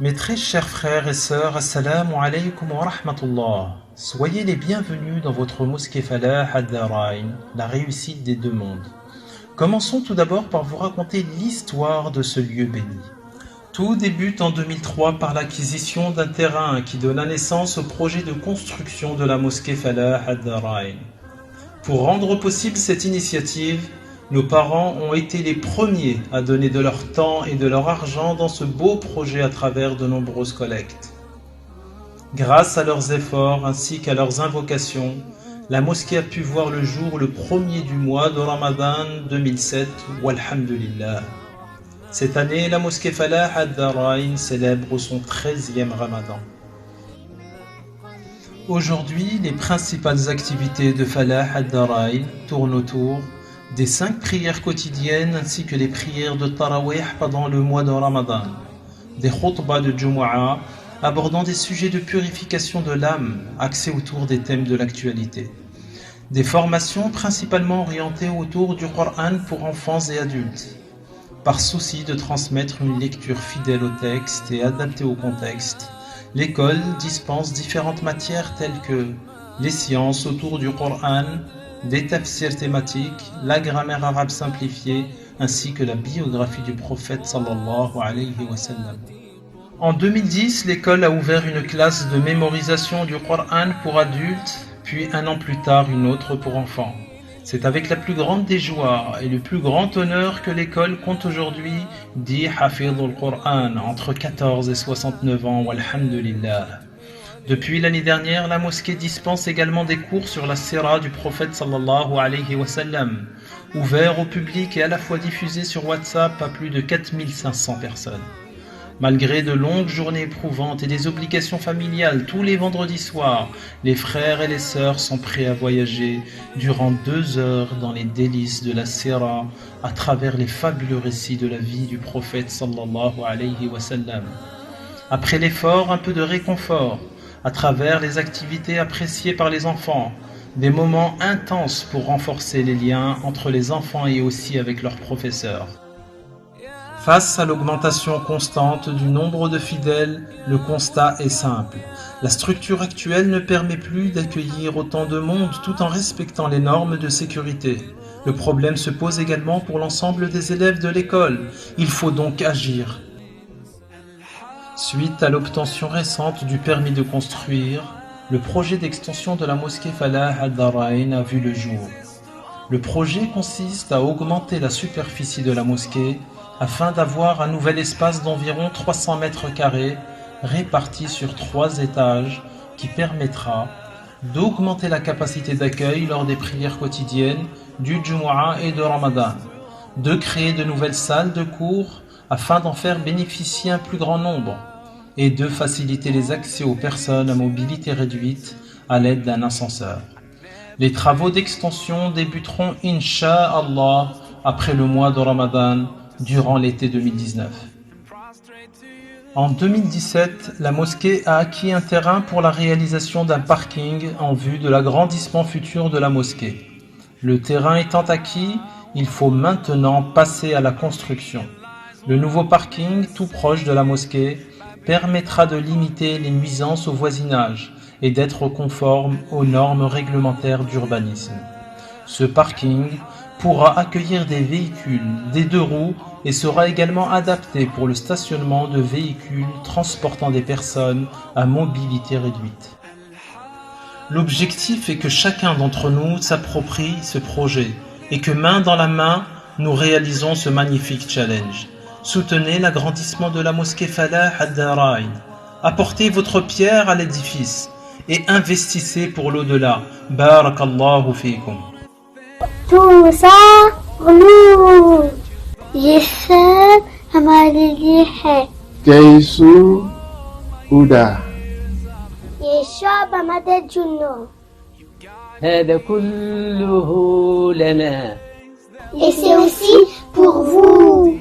Mes très chers frères et sœurs, assalamu alaykum wa rahmatullah. Soyez les bienvenus dans votre mosquée Falah ad-Darain, la réussite des deux mondes. Commençons tout d'abord par vous raconter l'histoire de ce lieu béni. Tout débute en 2003 par l'acquisition d'un terrain qui donna naissance au projet de construction de la mosquée Falah ad-Darain. Pour rendre possible cette initiative, nos parents ont été les premiers à donner de leur temps et de leur argent dans ce beau projet à travers de nombreuses collectes. Grâce à leurs efforts ainsi qu'à leurs invocations, la mosquée a pu voir le jour le premier du mois de Ramadan 2007, walhamdulillah. Cette année, la mosquée Falah ad-Darain célèbre son 13e Ramadan. Aujourd'hui, les principales activités de Falah ad-Darain tournent autour des 5 prières quotidiennes ainsi que les prières de Tarawih pendant le mois de Ramadan, des khutbahs de Jumu'ah abordant des sujets de purification de l'âme axés autour des thèmes de l'actualité, des formations principalement orientées autour du Coran pour enfants et adultes, par souci de transmettre une lecture fidèle au texte et adaptée au contexte. L'école dispense différentes matières telles que les sciences autour du Coran, des tafsirs thématiques, la grammaire arabe simplifiée, ainsi que la biographie du prophète sallallahu alayhi wa sallam. En 2010, l'école a ouvert une classe de mémorisation du Coran pour adultes, puis un an plus tard une autre pour enfants. C'est avec la plus grande des joies et le plus grand honneur que l'école compte aujourd'hui 10 hafidhul Coran entre 14 et 69 ans, walhamdulillah. Depuis l'année dernière, la mosquée dispense également des cours sur la sira du prophète sallallahu alayhi wa sallam, ouverts au public et à la fois diffusés sur WhatsApp à plus de 4500 personnes. Malgré de longues journées éprouvantes et des obligations familiales tous les vendredis soirs, les frères et les sœurs sont prêts à voyager durant 2 heures dans les délices de la sira à travers les fabuleux récits de la vie du prophète sallallahu alayhi wa sallam. Après l'effort, un peu de réconfort à travers les activités appréciées par les enfants, des moments intenses pour renforcer les liens entre les enfants et aussi avec leurs professeurs. Face à l'augmentation constante du nombre de fidèles, le constat est simple. La structure actuelle ne permet plus d'accueillir autant de monde tout en respectant les normes de sécurité. Le problème se pose également pour l'ensemble des élèves de l'école. Il faut donc agir. Suite à l'obtention récente du permis de construire, le projet d'extension de la mosquée Falah ad-Darain a vu le jour. Le projet consiste à augmenter la superficie de la mosquée afin d'avoir un nouvel espace d'environ 300 mètres carrés réparti sur 3 étages qui permettra d'augmenter la capacité d'accueil lors des prières quotidiennes, du Jumu'ah et de Ramadan, de créer de nouvelles salles de cours afin d'en faire bénéficier un plus grand nombre et de faciliter les accès aux personnes à mobilité réduite à l'aide d'un ascenseur. Les travaux d'extension débuteront Inch'Allah après le mois de Ramadan durant l'été 2019. En 2017, la mosquée a acquis un terrain pour la réalisation d'un parking en vue de l'agrandissement futur de la mosquée. Le terrain étant acquis, il faut maintenant passer à la construction. Le nouveau parking, tout proche de la mosquée, permettra de limiter les nuisances au voisinage et d'être conforme aux normes réglementaires d'urbanisme. Ce parking pourra accueillir des véhicules, des 2 roues et sera également adapté pour le stationnement de véhicules transportant des personnes à mobilité réduite. L'objectif est que chacun d'entre nous s'approprie ce projet et que main dans la main, nous réalisons ce magnifique challenge. Soutenez l'agrandissement de la mosquée Falah ad-Darain. Apportez votre pierre à l'édifice et investissez pour l'au-delà. Barakallahu fikum. Tout ça, nous. Yesab Amadilihe. Jaisu Uda. Yeshab Amadjuno. هذا كله لنا. Et c'est aussi pour vous.